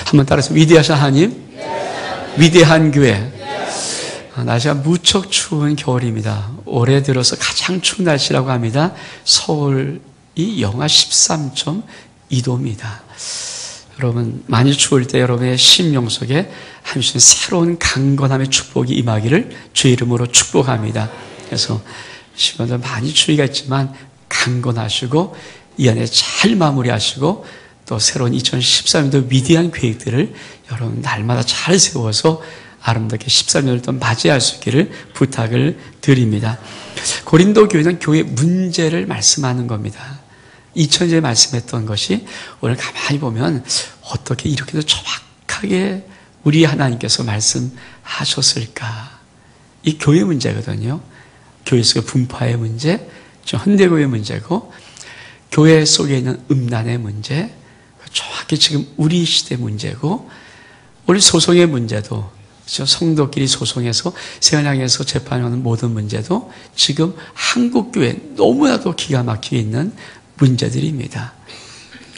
한번 따라서 위대하신 하나님, 위대한 교회. 날씨가 무척 추운 겨울입니다. 올해 들어서 가장 추운 날씨라고 합니다. 서울이 영하 13.2도입니다. 여러분, 많이 추울 때 여러분의 심령 속에 한순 새로운 강건함의 축복이 임하기를 주의 이름으로 축복합니다. 그래서 시간도 많이 추위가 있지만 강건하시고 이 안에 잘 마무리하시고 또 새로운 2013년도 위대한 계획들을 여러분 날마다 잘 세워서 아름답게 13년을 또 맞이할 수 있기를 부탁을 드립니다. 고린도 교회는 교회 문제를 말씀하는 겁니다. 2000년에 말씀했던 것이 오늘 가만히 보면 어떻게 이렇게도 정확하게 우리 하나님께서 말씀하셨을까. 이 교회 문제거든요. 교회 속의 분파의 문제, 현대교회 문제고 교회 속에 있는 음란의 문제, 정확히 지금 우리 시대 문제고 우리 소송의 문제도 성도끼리 소송해서 세상에서 재판하는 모든 문제도 지금 한국교회 너무나도 기가 막히게 있는 문제들입니다.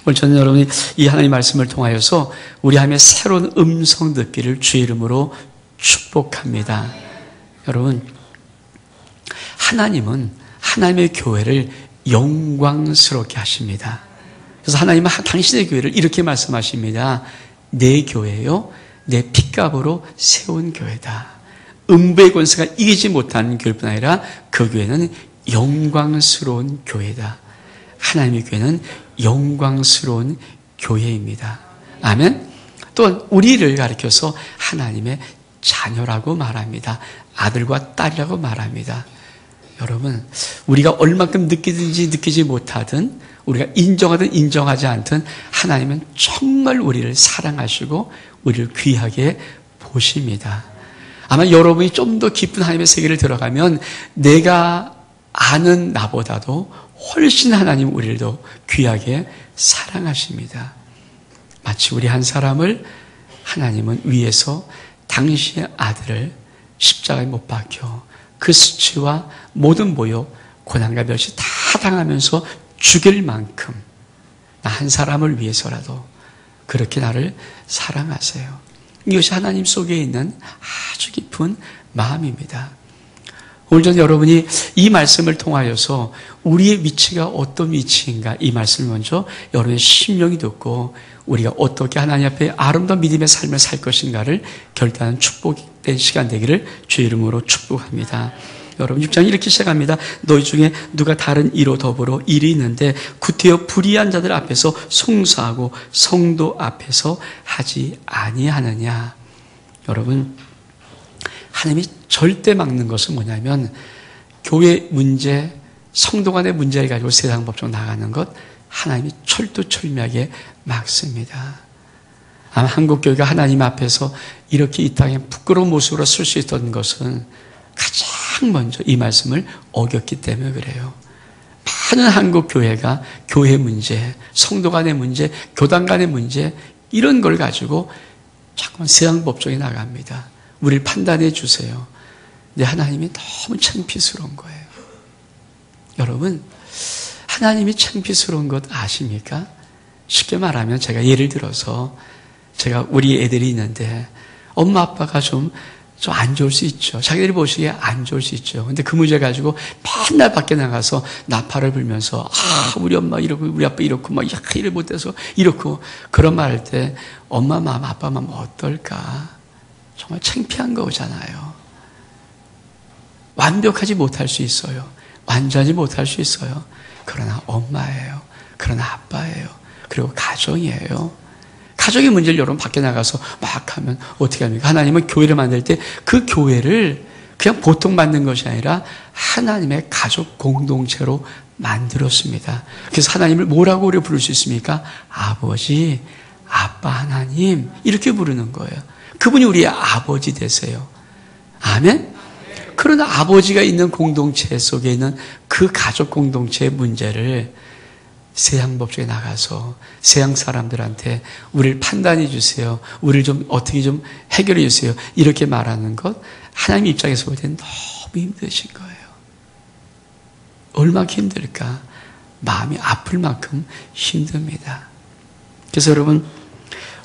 오늘 저는 여러분이 이 하나님의 말씀을 통하여서 우리 하나님의 새로운 음성 듣기를 주의 이름으로 축복합니다. 여러분, 하나님은 하나님의 교회를 영광스럽게 하십니다. 그래서 하나님은 당신의 교회를 이렇게 말씀하십니다. 내 교회요, 내 핏값으로 세운 교회다. 음부의 권세가 이기지 못하는 교회뿐 아니라 그 교회는 영광스러운 교회다. 하나님의 교회는 영광스러운 교회입니다. 아멘. 또한 우리를 가리켜서 하나님의 자녀라고 말합니다. 아들과 딸이라고 말합니다. 여러분, 우리가 얼마큼 느끼든지 느끼지 못하든 우리가 인정하든 인정하지 않든 하나님은 정말 우리를 사랑하시고 우리를 귀하게 보십니다. 아마 여러분이 좀 더 깊은 하나님의 세계를 들어가면 내가 아는 나보다도 훨씬 하나님 우리를 더 귀하게 사랑하십니다. 마치 우리 한 사람을 하나님은 위에서 당신의 아들을 십자가에 못 박혀 그 수치와 모든 모욕, 고난과 멸시 다 당하면서 죽일 만큼 나 한 사람을 위해서라도 그렇게 나를 사랑하세요. 이것이 하나님 속에 있는 아주 깊은 마음입니다. 오늘 전 여러분이 이 말씀을 통하여서 우리의 위치가 어떤 위치인가 이 말씀을 먼저 여러분의 심령이 듣고 우리가 어떻게 하나님 앞에 아름다운 믿음의 삶을 살 것인가를 결단하는 축복된 시간 되기를 주의 이름으로 축복합니다. 여러분 6장 이렇게 시작합니다. 너희 중에 누가 다른 이로 더불어 일이 있는데 구태여 불의한 자들 앞에서 송사하고 성도 앞에서 하지 아니하느냐. 여러분, 하나님이 절대 막는 것은 뭐냐면 교회 문제, 성도 간의 문제를 가지고 세상 법정으로 나가는 것 하나님이 철두철미하게 막습니다. 아마 한국교회가 하나님 앞에서 이렇게 이 땅에 부끄러운 모습으로 설 수 있던 것은 가장 먼저 이 말씀을 어겼기 때문에 그래요. 많은 한국교회가 교회 문제, 성도 간의 문제, 교단 간의 문제 이런 걸 가지고 자꾸만 세상 법정에 나갑니다. 우리를 판단해 주세요. 근데 하나님이 너무 창피스러운 거예요. 여러분, 하나님이 창피스러운 것 아십니까? 쉽게 말하면 제가 예를 들어서 제가 우리 애들이 있는데 엄마 아빠가 좀 안 좋을 수 있죠. 자기들이 보시기에 안 좋을 수 있죠. 근데 그 문제 가지고 맨날 밖에 나가서 나팔을 불면서 우리 엄마 이러고 우리 아빠 이렇고 막 일을 못해서 이렇고 그런 말 할 때 엄마 마음 아빠 마음 어떨까? 정말 창피한 거잖아요. 완벽하지 못할 수 있어요. 완전히 못할 수 있어요. 그러나 엄마예요. 그러나 아빠예요. 그리고 가정이에요. 가족의 문제를 여러분 밖에 나가서 막 하면 어떻게 합니까? 하나님은 교회를 만들 때 그 교회를 그냥 보통 만든 것이 아니라 하나님의 가족 공동체로 만들었습니다. 그래서 하나님을 뭐라고 우리가 부를 수 있습니까? 아버지, 아빠 하나님 이렇게 부르는 거예요. 그분이 우리의 아버지 되세요. 아멘? 그러나 아버지가 있는 공동체 속에 있는 그 가족 공동체의 문제를 세상 법정에 나가서 세상 사람들한테 우리를 판단해 주세요. 우리를 좀 어떻게 좀 해결해 주세요. 이렇게 말하는 것 하나님 입장에서 볼 때는 너무 힘드신 거예요. 얼마나 힘들까? 마음이 아플 만큼 힘듭니다. 그래서 여러분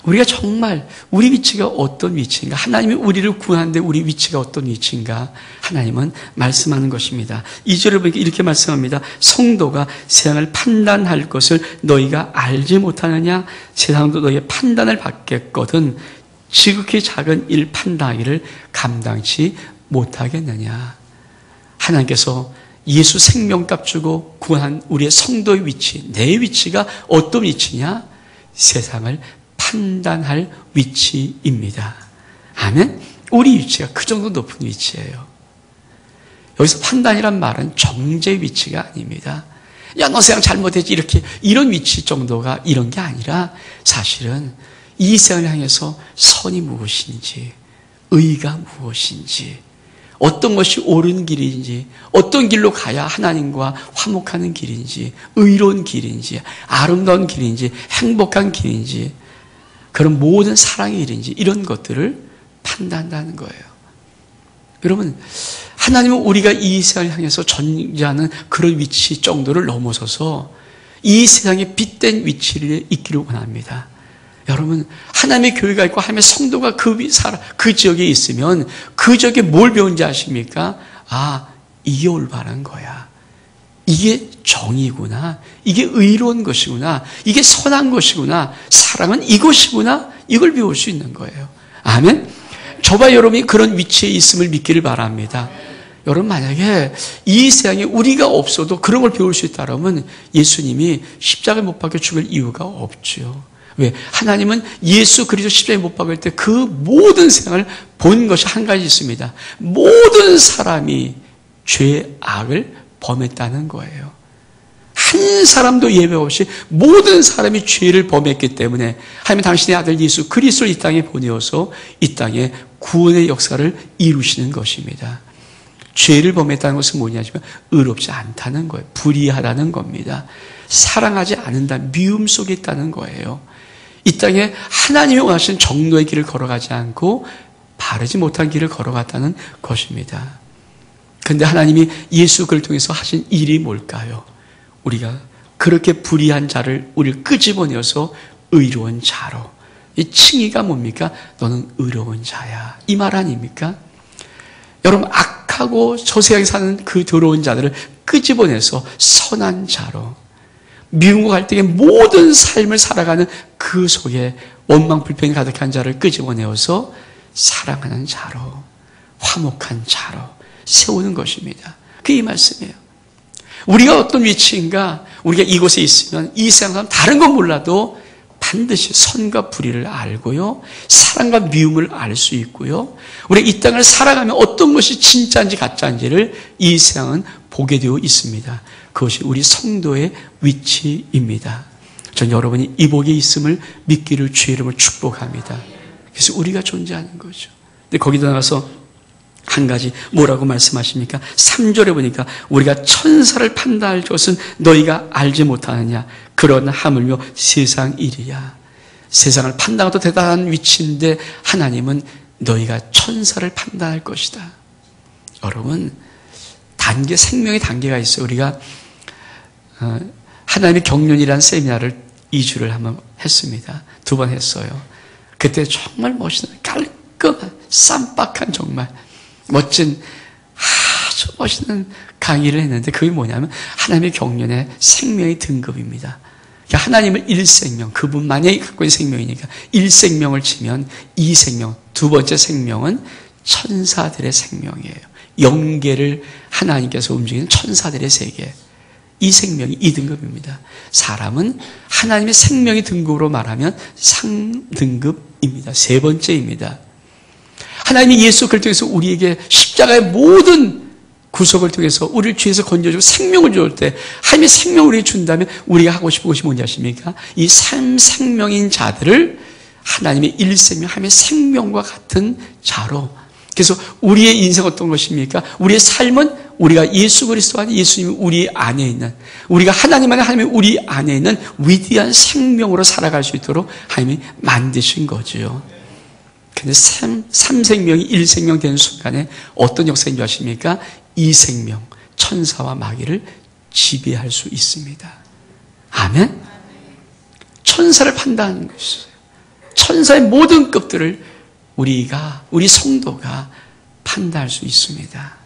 우리가 정말 우리 위치가 어떤 위치인가, 하나님이 우리를 구하는데 우리 위치가 어떤 위치인가 하나님은 말씀하는 것입니다. 2절을 보니까 이렇게 말씀합니다. 성도가 세상을 판단할 것을 너희가 알지 못하느냐? 세상도 너희의 판단을 받겠거든 지극히 작은 일 판단하기를 감당치 못하겠느냐. 하나님께서 예수 생명값 주고 구한 우리의 성도의 위치, 내 위치가 어떤 위치냐? 세상을 판단할 위치입니다. 아멘? 우리 위치가 그 정도 높은 위치예요. 여기서 판단이란 말은 정죄의 위치가 아닙니다. 야, 너 세상 잘못했지, 이렇게, 이런 위치 정도가 이런 게 아니라 사실은 이 세상을 향해서 선이 무엇인지, 의가 무엇인지, 어떤 것이 옳은 길인지, 어떤 길로 가야 하나님과 화목하는 길인지, 의로운 길인지, 아름다운 길인지, 행복한 길인지, 그런 모든 사랑의 길인지, 이런 것들을 판단한다는 거예요. 여러분, 하나님은 우리가 이 세상을 향해서 존재하는 그런 위치 정도를 넘어서서 이 세상에 빛된 위치를 있기를 원합니다. 여러분, 하나님의 교회가 있고 하나님의 성도가 그 지역에 있으면 그 지역에 뭘 배운지 아십니까? 아, 이게 올바른 거야. 이게 정의구나. 이게 의로운 것이구나. 이게 선한 것이구나. 사랑은 이것이구나. 이걸 배울 수 있는 거예요. 아멘? 저와 여러분이 그런 위치에 있음을 믿기를 바랍니다. 여러분, 만약에 이 세상에 우리가 없어도 그런 걸 배울 수 있다면 예수님이 십자가에 못 박혀 죽을 이유가 없죠. 왜? 하나님은 예수 그리스도 십자가에 못 박을 때 그 모든 세상을 본 것이 한 가지 있습니다. 모든 사람이 죄의 악을 범했다는 거예요. 한 사람도 예외 없이 모든 사람이 죄를 범했기 때문에 하나님은 당신의 아들 예수 그리스도를 이 땅에 보내어서 이 땅에 구원의 역사를 이루시는 것입니다. 죄를 범했다는 것은 뭐냐면 의롭지 않다는 거예요. 불의하다는 겁니다. 사랑하지 않는다, 미움 속에 있다는 거예요. 이 땅에 하나님이 원하시는 정로의 길을 걸어가지 않고 바르지 못한 길을 걸어갔다는 것입니다. 그런데 하나님이 예수 그를 통해서 하신 일이 뭘까요? 우리가 그렇게 불의한 자를 우리를 끄집어내어서 의로운 자로. 이 칭의가 뭡니까? 너는 의로운 자야. 이 말 아닙니까? 여러분, 악하고 저 세상에 사는 그 더러운 자들을 끄집어내서 선한 자로, 미움과 갈등의 모든 삶을 살아가는 그 속에 원망 불평이 가득한 자를 끄집어내어서 사랑하는 자로, 화목한 자로 세우는 것입니다. 그게 이 말씀이에요. 우리가 어떤 위치인가, 우리가 이곳에 있으면 이 세상 사람 다른 건 몰라도 반드시 선과 불의를 알고요, 사랑과 미움을 알 수 있고요, 우리가 이 땅을 살아가면 어떤 것이 진짜인지 가짜인지를 이 세상은 보게 되어 있습니다. 그것이 우리 성도의 위치입니다. 전 여러분이 이 복에 있음을 믿기를 주의 이름으로 축복합니다. 그래서 우리가 존재하는 거죠. 근데 거기다 나가서 한 가지 뭐라고 말씀하십니까? 3절에 보니까 우리가 천사를 판단할 것은 너희가 알지 못하느냐? 그런 하물며 세상 일이야. 세상을 판단하도 대단한 위치인데 하나님은 너희가 천사를 판단할 것이다. 여러분, 생명의 단계가 있어요. 우리가 하나님의 경륜이라는 세미나를 2주를 한번 했습니다. 2번 했어요. 그때 정말 멋있는, 깔끔한, 쌈박한 정말 멋진, 아주 멋있는 강의를 했는데 그게 뭐냐면 하나님의 경륜의 생명의 등급입니다. 그러니까 하나님을 1생명, 그분만이 갖고 있는 생명이니까 1생명을 치면 2생명, 두 번째 생명은 천사들의 생명이에요. 영계를 하나님께서 움직이는 천사들의 세계. 이 생명이 2등급입니다. 사람은 하나님의 생명의 등급으로 말하면 상등급입니다. 세 번째입니다. 하나님이 예수 그리스도를 통해서 우리에게 십자가의 모든 구속을 통해서 우리를 죄에서 건져주고 생명을 줄 때 하나님의 생명을 우리에게 준다면 우리가 하고 싶은 것이 뭔지 아십니까? 이 생명인 자들을 하나님의 1생명, 하나님의 생명과 같은 자로. 그래서 우리의 인생 어떤 것입니까? 우리의 삶은 우리가 예수 그리스도 안에 예수님이 우리 안에 있는, 우리가 하나님 안에 하나님이 우리 안에 있는 위대한 생명으로 살아갈 수 있도록 하나님이 만드신 거죠. 근데 3생명이 1생명 되는 순간에 어떤 역사인 줄 아십니까? 2생명, 천사와 마귀를 지배할 수 있습니다. 아멘? 천사를 판단하는 것이에요. 천사의 모든 급들을 우리 성도가 판단할 수 있습니다.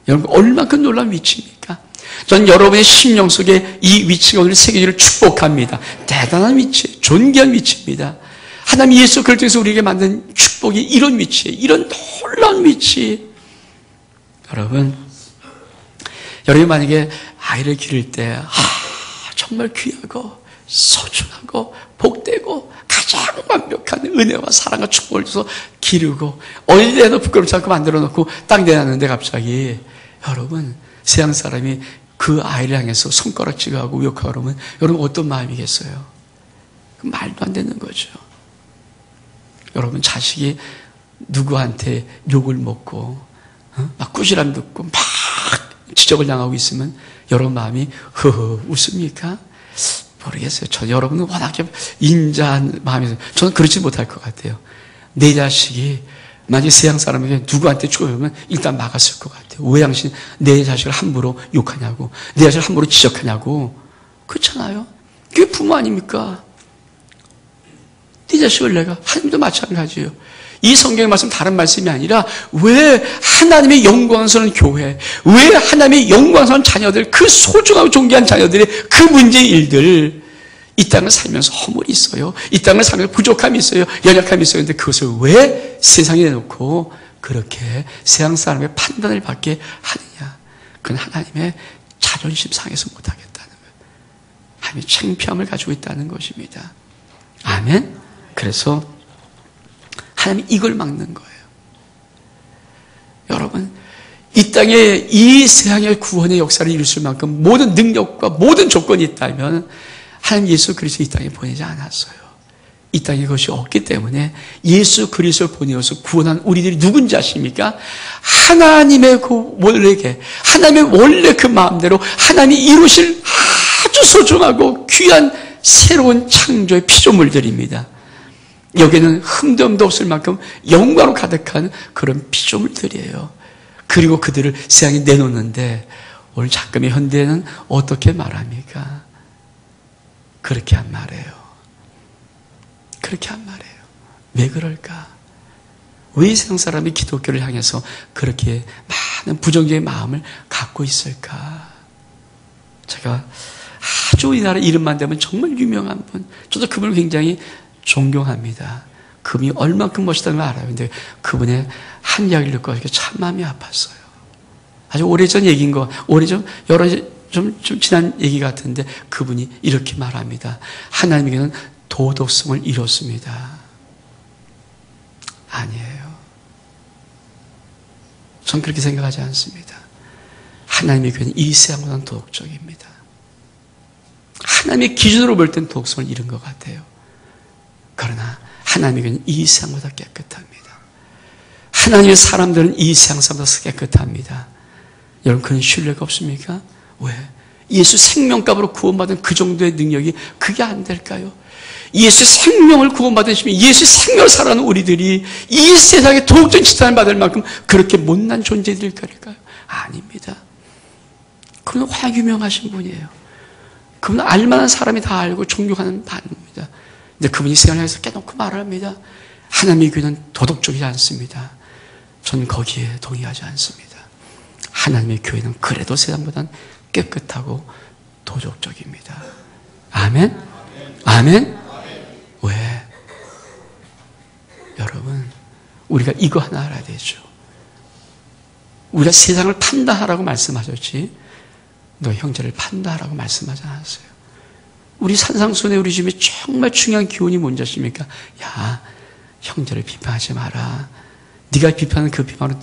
여러분, 얼마큼 놀라운 위치입니까? 전 여러분의 심령 속에 이 위치가 오늘 새겨지기를 축복합니다. 대단한 위치, 존귀한 위치입니다. 하나님 예수 그리스도 통해서 우리에게 만든 축복이 이런 위치에, 이런 놀라운 위치. 여러분 만약에 아이를 기를 때 정말 귀하고 소중하고 복되고 가장 완벽한 은혜와 사랑과 축복을 줘서 기르고 얼레도 부끄럽지 않고 만들어 놓고 딱 내놨는데 갑자기 여러분 세상 사람이 그 아이를 향해서 손가락질하고 욕하고 그러면 여러분 어떤 마음이겠어요? 말도 안 되는 거죠. 여러분 자식이 누구한테 욕을 먹고 막 꾸지람 듣고 막 지적을 당하고 있으면 여러분 마음이 흐흐 웃습니까? 모르겠어요. 여러분은 워낙 인자한 마음이어서 저는 그렇지 못할 것 같아요. 내 자식이 만약에 세상 사람에게 누구한테 쪼여오면 일단 막았을 것 같아요. 왜 당신 내 자식을 함부로 욕하냐고, 내 자식을 함부로 지적하냐고. 그렇잖아요. 그게 부모 아닙니까? 네 자식을 내가, 하나님도 마찬가지예요. 이 성경의 말씀 다른 말씀이 아니라 왜 하나님의 영광스러운 교회, 왜 하나님의 영광스러운 자녀들, 그 소중하고 존귀한 자녀들의 그 문제의 일들, 이 땅을 살면서 허물이 있어요. 이 땅을 살면서 부족함이 있어요. 연약함이 있어요. 그런데 그것을 왜 세상에 내놓고 그렇게 세상 사람의 판단을 받게 하느냐. 그건 하나님의 자존심 상해서 못하겠다는 거예요. 하나님의 창피함을 가지고 있다는 것입니다. 아멘? 그래서 하나님이 이걸 막는 거예요. 여러분, 이 땅에 이 세상의 구원의 역사를 이루실 만큼 모든 능력과 모든 조건이 있다면 하나님 예수 그리스도 이 땅에 보내지 않았어요. 이 땅에 그것이 없기 때문에 예수 그리스도를 보내어서 구원한 우리들이 누군지 아십니까? 하나님의 그 원래게, 하나님의 원래 그 마음대로 하나님이 이루실 아주 소중하고 귀한 새로운 창조의 피조물들입니다. 여기는 흠도 없을 만큼 영광으로 가득한 그런 피조물들이에요. 그리고 그들을 세상에 내놓는데 오늘 잠깐의 현대는 어떻게 말합니까? 그렇게 안 말해요. 그렇게 안 말해요. 왜 그럴까? 왜 세상 사람이 기독교를 향해서 그렇게 많은 부정적인 마음을 갖고 있을까? 제가 아주 우리나라 이름만 되면 정말 유명한 분, 저도 그분을 굉장히 존경합니다. 그분이 얼만큼 멋있다는 걸 알아요. 근데 그분의 한 이야기를 듣고 참 마음이 아팠어요. 아주 오래전 얘기인 거, 오래전, 좀 지난 얘기 같은데 그분이 이렇게 말합니다. 하나님에게는 도덕성을 잃었습니다. 아니에요. 전 그렇게 생각하지 않습니다. 하나님에게는 이 세상보다는 도덕적입니다. 하나님의 기준으로 볼 땐 도덕성을 잃은 것 같아요. 그러나 하나님에게는 이 세상보다 깨끗합니다. 하나님의 사람들은 이 세상 사람보다 깨끗합니다. 여러분 그런 신뢰가 없습니까? 왜? 예수 생명값으로 구원받은 그 정도의 능력이 그게 안 될까요? 예수 생명을 구원받으시면 예수 생명을 살아가는 우리들이 이 세상에 도덕적인 지탄을 받을 만큼 그렇게 못난 존재들일까요? 아닙니다. 그분은 워낙 유명하신 분이에요. 그분은 알만한 사람이 다 알고 존경하는 분입니다. 근데 그분이 세상을 향해서 깨놓고 말합니다. 하나님의 교회는 도덕적이지 않습니다. 전 거기에 동의하지 않습니다. 하나님의 교회는 그래도 세상보다는 깨끗하고 도덕적입니다. 아멘? 아멘? 왜? 여러분, 우리가 이거 하나 알아야 되죠. 우리가 세상을 판단하라고 말씀하셨지, 너 형제를 판단하라고 말씀하지 않았어요. 우리 산상순에 우리 집에 정말 중요한 기원이 뭔지 아십니까? 야, 형제를 비판하지 마라. 네가 비판하는 그 비판은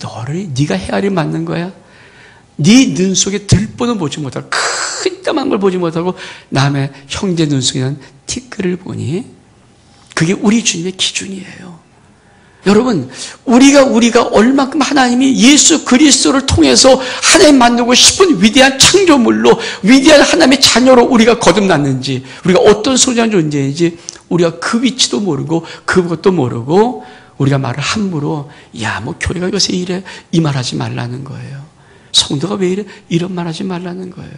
네가 헤아리 맞는 거야. 네 눈 속에 들보는 보지 못하고 큰 까만 걸 보지 못하고 남의 형제 눈 속에는 티끌을 보니 그게 우리 주님의 기준이에요. 여러분, 우리가 얼마큼 하나님이 예수 그리스도를 통해서 하나님 만들고 싶은 위대한 창조물로 위대한 하나님의 자녀로 우리가 거듭났는지, 우리가 어떤 소중한 존재인지 우리가 그 위치도 모르고 그것도 모르고 우리가 말을 함부로 교회가 요새 이래 이 말하지 말라는 거예요. 성도가 왜 이래 이런 말하지 말라는 거예요.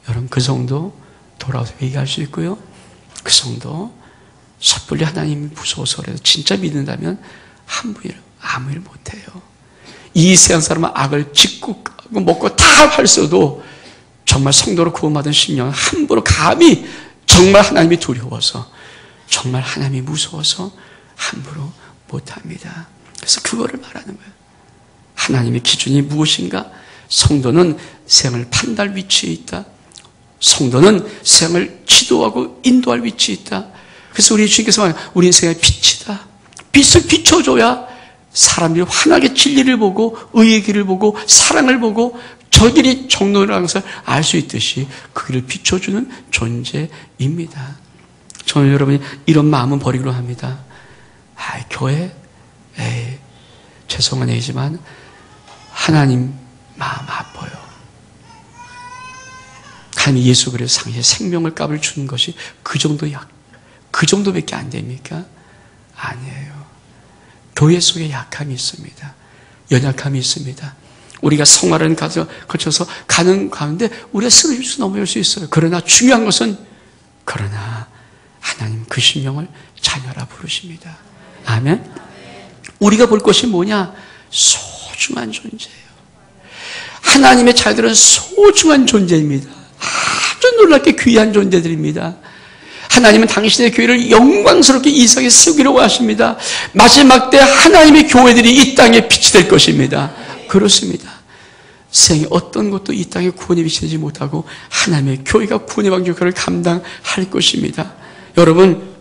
여러분 그 성도 돌아와서 얘기할 수 있고요. 그 성도 섣불리 하나님이 무서워서라도 진짜 믿는다면 아무 일 못해요. 이 세상 사람은 악을 짓고 먹고 다 할수도 정말 성도로 구원받은 심령은 함부로 감히 정말 하나님이 두려워서 정말 하나님이 무서워서 함부로 못합니다. 그래서 그거를 말하는 거예요. 하나님의 기준이 무엇인가? 성도는 세상을 판단할 위치에 있다. 성도는 세상을 지도하고 인도할 위치에 있다. 그래서 우리 주님께서 말해요. 우리 인생의 빛이다. 빛을 비춰줘야 사람들이 환하게 진리를 보고 의의 길을 보고 사랑을 보고 저 길이 정로라는 것을 알 수 있듯이 그 길을 비춰주는 존재입니다. 저는 여러분이 이런 마음은 버리기로 합니다. 교회? 죄송한 얘기지만 하나님 마음 아파요. 하나님 예수 그리스도 상시에 생명을 값을 주는 것이 그 정도밖에 안 됩니까? 아니에요. 교회 속에 약함이 있습니다. 연약함이 있습니다. 우리가 성화를 거쳐서 가는 가운데 우리가 쓰러질 수 넘어질 수 있어요. 그러나 중요한 것은 하나님 그 심령을 자녀라 부르십니다. 아멘. 우리가 볼 것이 뭐냐? 소중한 존재예요. 하나님의 자녀들은 소중한 존재입니다. 아주 놀랍게 귀한 존재들입니다. 하나님은 당신의 교회를 영광스럽게 이 세상에 세우기로 하십니다. 마지막 때 하나님의 교회들이 이 땅에 빛이 될 것입니다. 그렇습니다. 세상에 어떤 것도 이 땅에 구원의 빛이 되지 못하고 하나님의 교회가 구원의 방주를 감당할 것입니다. 여러분,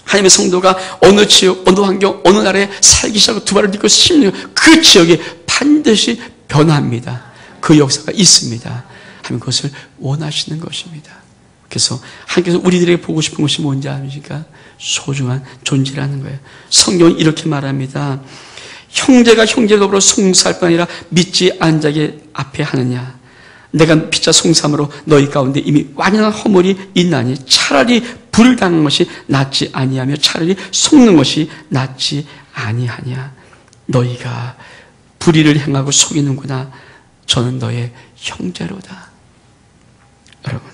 하나님의 성도가 어느 지역, 어느 환경, 어느 나라에 살기 시작하고 두 발을 딛고 10년, 그 지역이 반드시 변화합니다. 그 역사가 있습니다. 하나님 그것을 원하시는 것입니다. 그래서 하나님께서 우리들에게 보고 싶은 것이 뭔지 아십니까? 소중한 존재라는 거예요. 성경은 이렇게 말합니다. 형제가 형제 더불어 송사할 뿐 아니라 믿지 않은 자에게 앞에 하느냐. 내가 피차 송삼으로 너희 가운데 이미 완연한 허물이 있나니 차라리 불당한 것이 낫지 아니하며 차라리 속는 것이 낫지 아니하냐. 너희가 불의를 행하고 속이는구나. 저는 너의 형제로다. 여러분,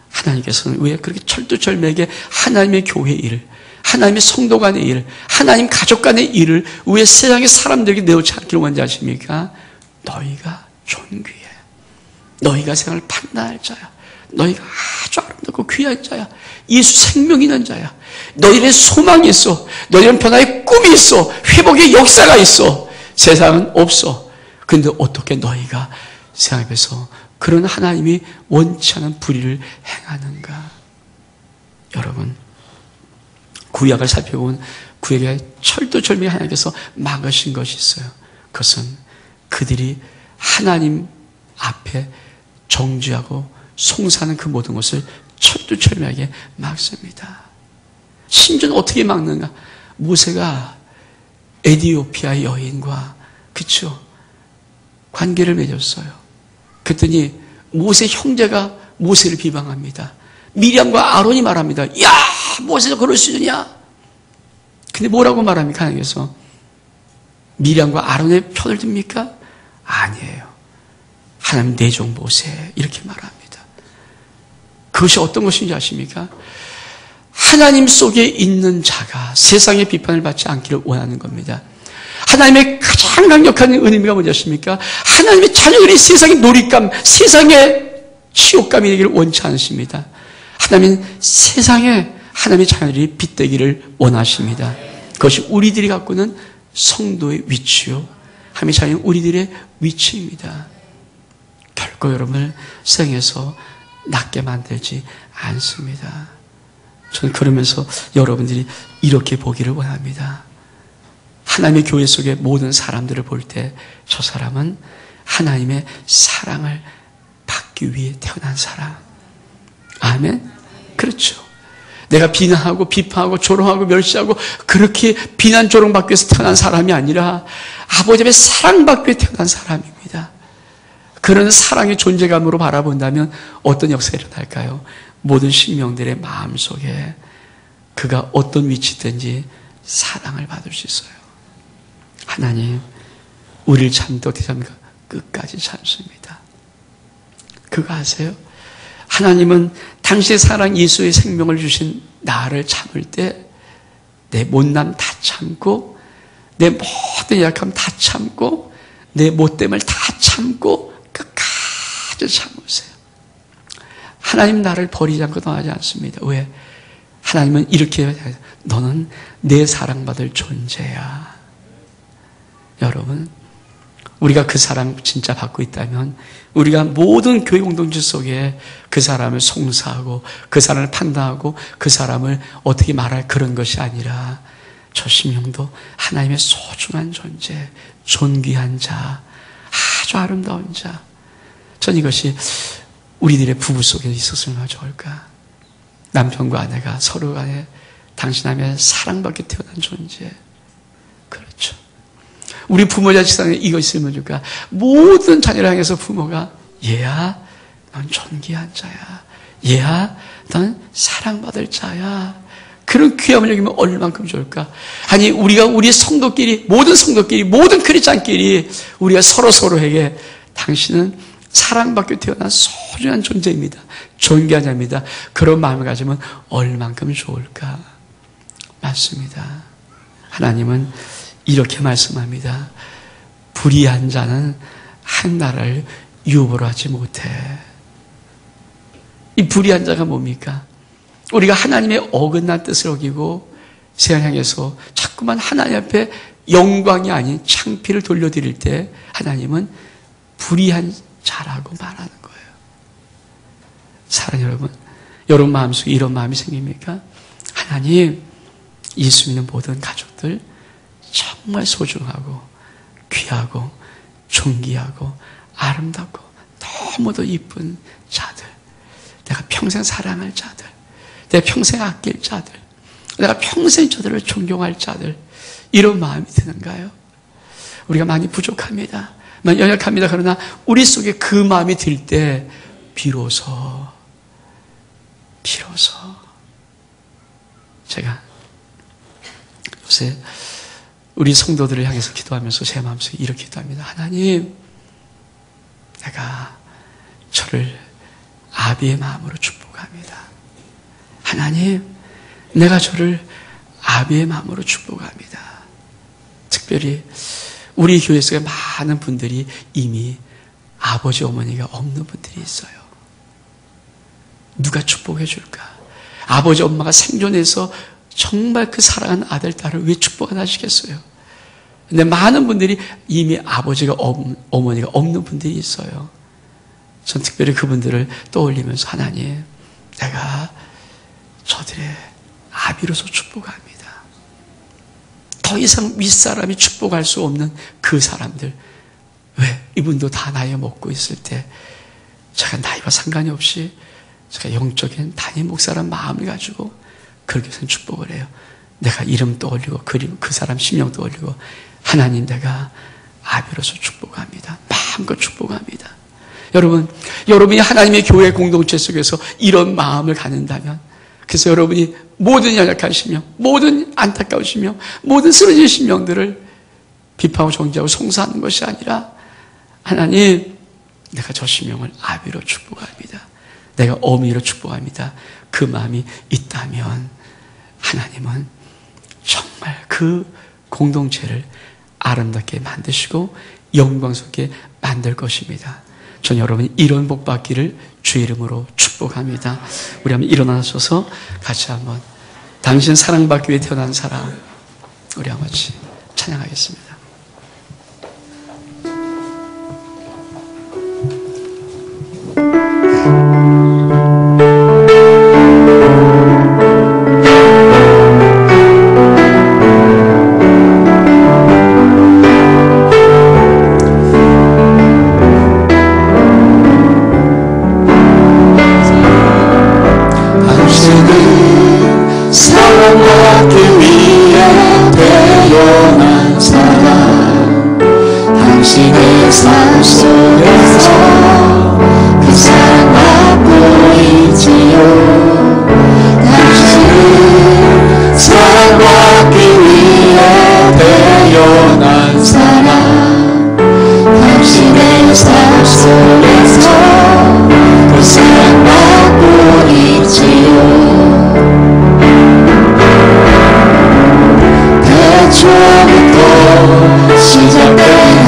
하나님께서는 왜 그렇게 철두철미하게 하나님의 교회 일을, 하나님의 성도 간의 일을, 하나님 가족 간의 일을 왜 세상의 사람들에게 내어치 않기를 원하지 않습니까? 너희가 존귀해. 너희가 세상을 판단할 자야. 너희가 아주 아름답고 귀한 자야. 예수 생명 있는 자야. 너희는 소망이 있어. 너희는 변화의 꿈이 있어. 회복의 역사가 있어. 세상은 없어. 그런데 어떻게 너희가 세상 앞에서 그런 하나님이 원치 않은 불의를 행하는가? 여러분, 구약을 살펴보면 구약에 철두철미 하나님께서 막으신 것이 있어요. 그것은 그들이 하나님 앞에 정죄하고 송사하는 그 모든 것을 철두철미하게 막습니다. 심지어는 어떻게 막는가? 모세가 에티오피아 여인과 그쵸? 관계를 맺었어요. 그랬더니 모세 형제가 모세를 비방합니다. 미리암과 아론이 말합니다. 야, 모세가 그럴 수 있느냐? 근데 뭐라고 말합니까? 하나님께서 미리암과 아론의 편을 듭니까? 아니에요. 하나님 내 종 모세 이렇게 말합니다. 그것이 어떤 것인지 아십니까? 하나님 속에 있는 자가 세상의 비판을 받지 않기를 원하는 겁니다. 하나님의 가장 강력한 은혜가 뭔지 아십니까? 하나님의 자녀들이 세상의 놀잇감, 세상의 치욕감이 되기를 원치 않으십니다. 하나님은 세상에 하나님의 자녀들이 빛되기를 원하십니다. 그것이 우리들이 갖고 있는 성도의 위치요. 하나님의 자녀는 우리들의 위치입니다. 결코 여러분을 세상에서 낮게 만들지 않습니다. 저는 그러면서 여러분들이 이렇게 보기를 원합니다. 하나님의 교회 속의 모든 사람들을 볼 때 저 사람은 하나님의 사랑을 받기 위해 태어난 사람. 아멘? 그렇죠. 내가 비난하고 비판하고 조롱하고 멸시하고 그렇게 비난 조롱받기 위해서 태어난 사람이 아니라 아버지의 사랑받기 위해 태어난 사람입니다. 그런 사랑의 존재감으로 바라본다면 어떤 역사가 일어날까요? 모든 신명들의 마음속에 그가 어떤 위치든지 사랑을 받을 수 있어요. 하나님, 우리를 참는데 어떻게 참습니까? 끝까지 참습니다. 그거 아세요? 하나님은 당시의 사랑 예수의 생명을 주신 나를 참을 때 내 못남 다 참고 내 모든 약함 다 참고 내 못됨을 다 참고 끝까지 참으세요. 하나님 나를 버리지 않고 떠나지 않습니다. 왜? 하나님은 이렇게 해요. 너는 내 사랑받을 존재야. 여러분, 우리가 그 사랑 진짜 받고 있다면 우리가 모든 교회 공동체 속에 그 사람을 송사하고 그 사람을 판단하고 그 사람을 어떻게 말할 그런 것이 아니라 저 심령도 하나님의 소중한 존재, 존귀한 자, 아주 아름다운 자. 전 이것이 우리들의 부부 속에 있었으면 좋을까? 남편과 아내가 서로 간에 당신 안에 사랑받게 태어난 존재. 그렇죠. 우리 부모 자식상에 이거 있으면 좋을까? 모든 자녀를 향해서 부모가 얘야, 넌 존귀한 자야. 얘야, 넌 사랑받을 자야. 그런 귀함을 여기면 얼만큼 좋을까? 아니, 우리 성도끼리, 모든 크리스찬끼리 우리가 서로에게 당신은 사랑받게 태어난 소중한 존재입니다. 존귀한 자입니다. 그런 마음을 가지면 얼만큼 좋을까? 맞습니다. 하나님은 이렇게 말씀합니다. 불의한 자는 한 나라를 유업으로 하지 못해. 이 불의한 자가 뭡니까? 우리가 하나님의 어긋난 뜻을 어기고 세상 향해서 자꾸만 하나님 앞에 영광이 아닌 창피를 돌려드릴 때 하나님은 불의한 자라고 말하는 거예요. 사랑하는 여러분, 여러분 마음속에 이런 마음이 생깁니까? 하나님, 예수 믿는 모든 가족들 정말 소중하고 귀하고 존귀하고 아름답고 너무도 이쁜 자들, 내가 평생 사랑할 자들, 내가 평생 아낄 자들, 내가 평생 저들을 존경할 자들, 이런 마음이 드는가요? 우리가 많이 부족합니다. 많이 연약합니다. 그러나 우리 속에 그 마음이 들 때 비로소 제가 요새 우리 성도들을 향해서 기도하면서 제 마음속에 이렇게 기도합니다. 하나님, 내가 저를 아비의 마음으로 축복합니다. 하나님, 내가 저를 아비의 마음으로 축복합니다. 특별히 우리 교회 속에 많은 분들이 이미 아버지, 어머니가 없는 분들이 있어요. 누가 축복해 줄까? 아버지, 엄마가 생존해서 정말 그 사랑하는 아들, 딸을 왜 축복 안 하시겠어요? 근데 많은 분들이 이미 아버지가, 어머니가 없는 분들이 있어요. 전 특별히 그분들을 떠올리면서 하나님, 내가 저들의 아비로서 축복합니다. 더 이상 윗사람이 축복할 수 없는 그 사람들. 왜? 이분도 다 나이 먹고 있을 때 제가 나이와 상관이 없이 제가 영적인 담임 목사라는 마음을 가지고 그렇게 축복을 해요. 내가 이름 떠올리고 그 사람 심령 떠올리고 하나님, 내가 아비로서 축복합니다. 마음껏 축복합니다. 여러분이 하나님의 교회 공동체 속에서 이런 마음을 갖는다면, 그래서 여러분이 모든 연약한 심령, 모든 안타까운 심령, 모든 쓰러진 심령들을 비판하고 정죄하고 송사하는 것이 아니라 하나님, 내가 저 심령을 아비로 축복합니다. 내가 어미로 축복합니다. 그 마음이 있다면 하나님은 정말 그 공동체를 아름답게 만드시고 영광스럽게 만들 것입니다. 전 여러분이 이런 복 받기를 주의 이름으로 축복합니다. 우리 한번 일어나셔서 같이 한번 당신 사랑받기 위해 태어난 사람, 우리 한번 같이 찬양하겠습니다. 사랑받기 위해 태어난 사람, 당신의 삶 속에서 그 사랑 받고 있지요. 당신은 사랑받기 위해 태어난 사람, 당신의 삶 속에서 그 사랑 받고 태초부터 시작된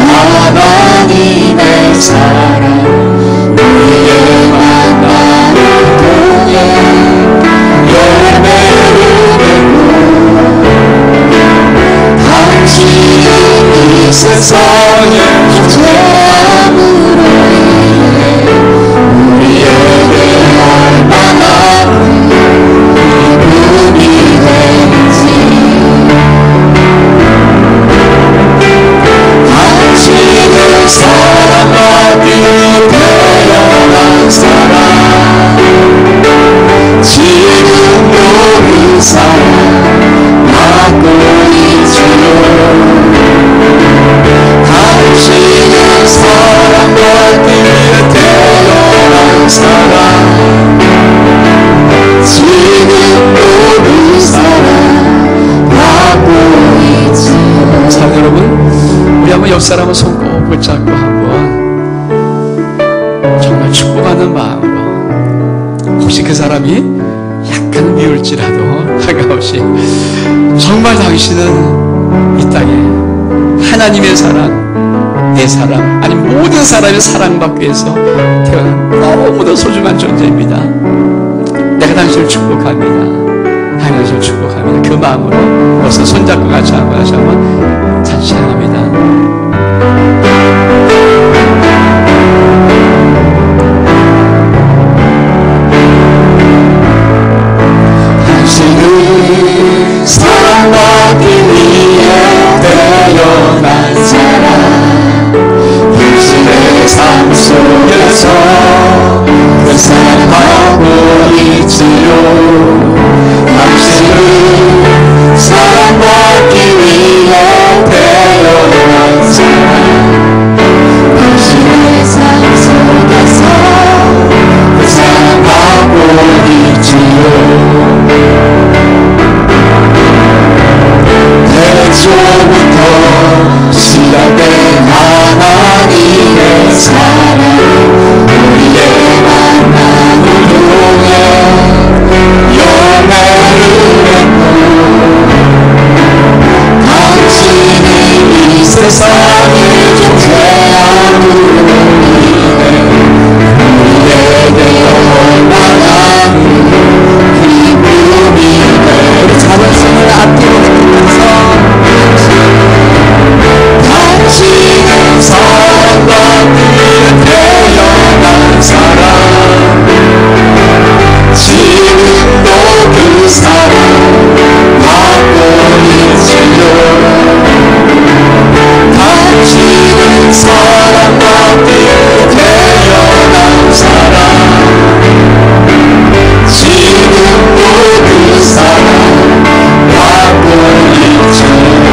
하나님의 사랑 우리의 만남을 통해 열매를 맺고 당신은 이 세상에 죄함으로 인해 우리에게 얼마나 기쁨이 되는지 당신은 사랑받기 태어난 사랑 지금도 그 사랑 받고 있지요 당신은 사랑받기 태어난 사랑 지금도 그 사랑 받고 있지요. 사랑 여러분, 우리 한번 옆 사람을 손 꼭 붙잡고 한번 정말 축복하는 마음으로, 혹시 그 사람이 약간 미울지라도 다가오시, 정말 당신은 이 땅에 하나님의 사랑, 내 사랑, 아니 모든 사람의 사랑받기 위해서 태어난 너무도 소중한 존재입니다. 내가 당신을 축복합니다. 당신을 축복합니다. 그 마음으로 벌써 손잡고 같이 한번 찬양합니다. 당신은 사랑받기 위해 태어난 사람 당신의 삶 속에서 그 사랑받고 있지요 당신은 사랑받기 위해 태어난 사람 당신의 삶 속에서 그 사랑받고 있지요 태초부터 시작된 하나님의 사랑 우리의 만남을 통해 열매를 맺고 당신이 이 세상에 존재함으로 인해 우리에게 얼마나 기쁨이 돼 우리 자존심을 아끼고 느끼면서 당신은 사랑받기 위해 태어난 사람 지금도 그 사랑 받고 있지요 당신은 사랑받기 위해 태어난 사람 지금도 그 사랑 받고 있지요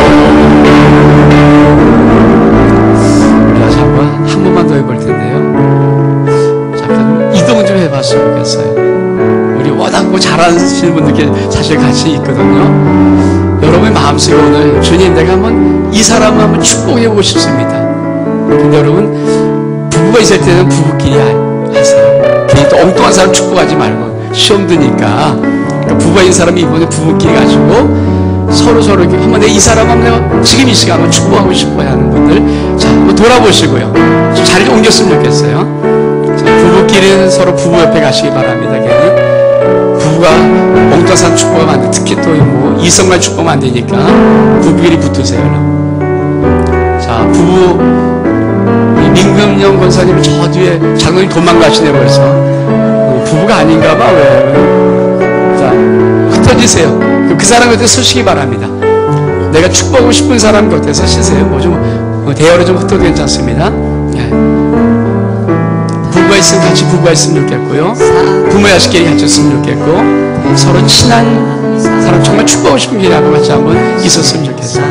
한 번만 더 해볼 텐데요. 잠깐 이동 좀 해봤으면 좋겠어요. 우리 워낙 잘하시는 분들께 사실 같이 있거든요. 여러분의 마음속에 오늘 주님 내가 한번 이 사람을 한번 축복해보고 싶습니다. 근데 여러분 부부가 있을 때는 부부끼리 하세요. 괜히 또 엉뚱한 사람 축복하지 말고 시험 드니까 부부가 있는 사람이 이번에 부부끼리 가지고 서로 이렇게 한번 내 이 사람 한번 내가 지금 이 시간 한번 축복하고 싶어야 하는 분들 자 한번 돌아보시고요. 좀 자리 좀 옮겼으면 좋겠어요. 자, 부부끼리는 서로 부부 옆에 가시기 바랍니다. 괜히 부부가 엉뚱한 사람 축복하면 안 돼. 특히 또 뭐 이성만 축복하면 안 되니까 부부끼리 붙으세요. 자 부부 민금영 권사님이 저 뒤에 장로님 도망가시네 벌써. 부부가 아닌가 봐 왜. 자 흩어지세요. 그 사람 곁에 서시기 바랍니다. 내가 축복하고 싶은 사람 곁에 서시세요. 뭐 좀 대화로 좀 흩어도 괜찮습니다. 예. 부부가 있으면 같이 부부가 있으면 좋겠고요. 부모 자식끼리 같이 있으면 좋겠고 서로 친한 사람 정말 축복하고 싶은 길하고 같이 한번 있었으면 좋겠어요.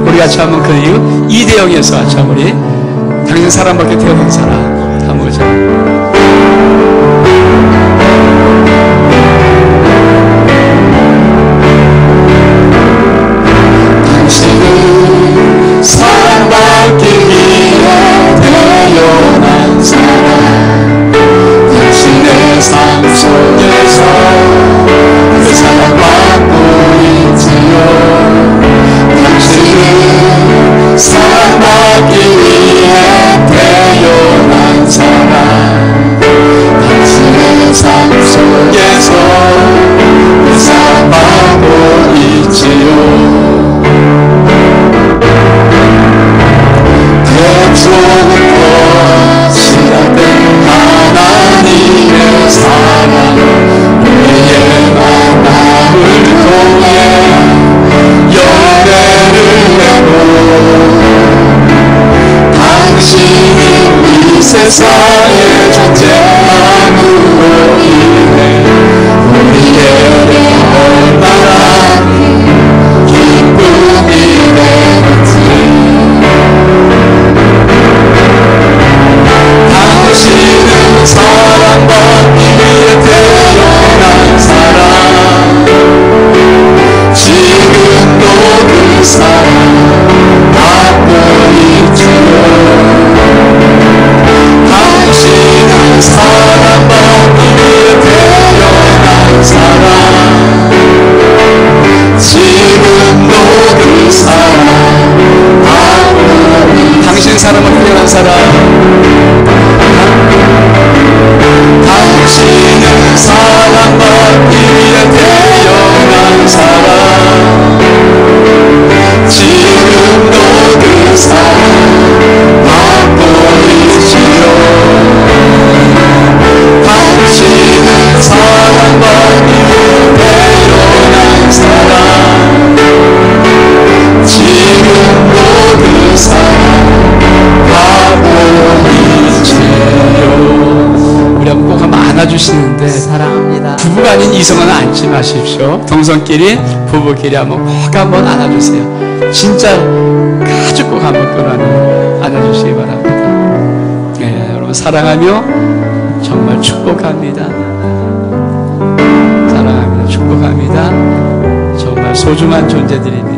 우리 같이 한번 그 이유 2대0에서 같이 한번 우리 당신 사람밖에 태어난 사람 한번 보자. 사랑받기 위해 태어난 사람 당신의 삶 속에서 그 사랑받고 있지요 당신 모든 사람을 태어난 사람. 당신은 사랑받기 위해 태어난 사람. 지금도 그 사랑 받고 있지요. 당신은 사랑받기 위해 태어난 사람. 지금도 그 사랑 받고 있지요. 우리 한번 꼭 한번 안아주시는데 사랑합니다. 부부가 아닌 이성은 앉지 마십시오. 동성끼리 부부끼리 한번 꼭 한번 안아주세요. 진짜 아주 꼭 한번 안아주시기 바랍니다. 네, 여러분 사랑하며 정말 축복합니다. 사랑합니다. 축복합니다. 정말 소중한 존재들입니다.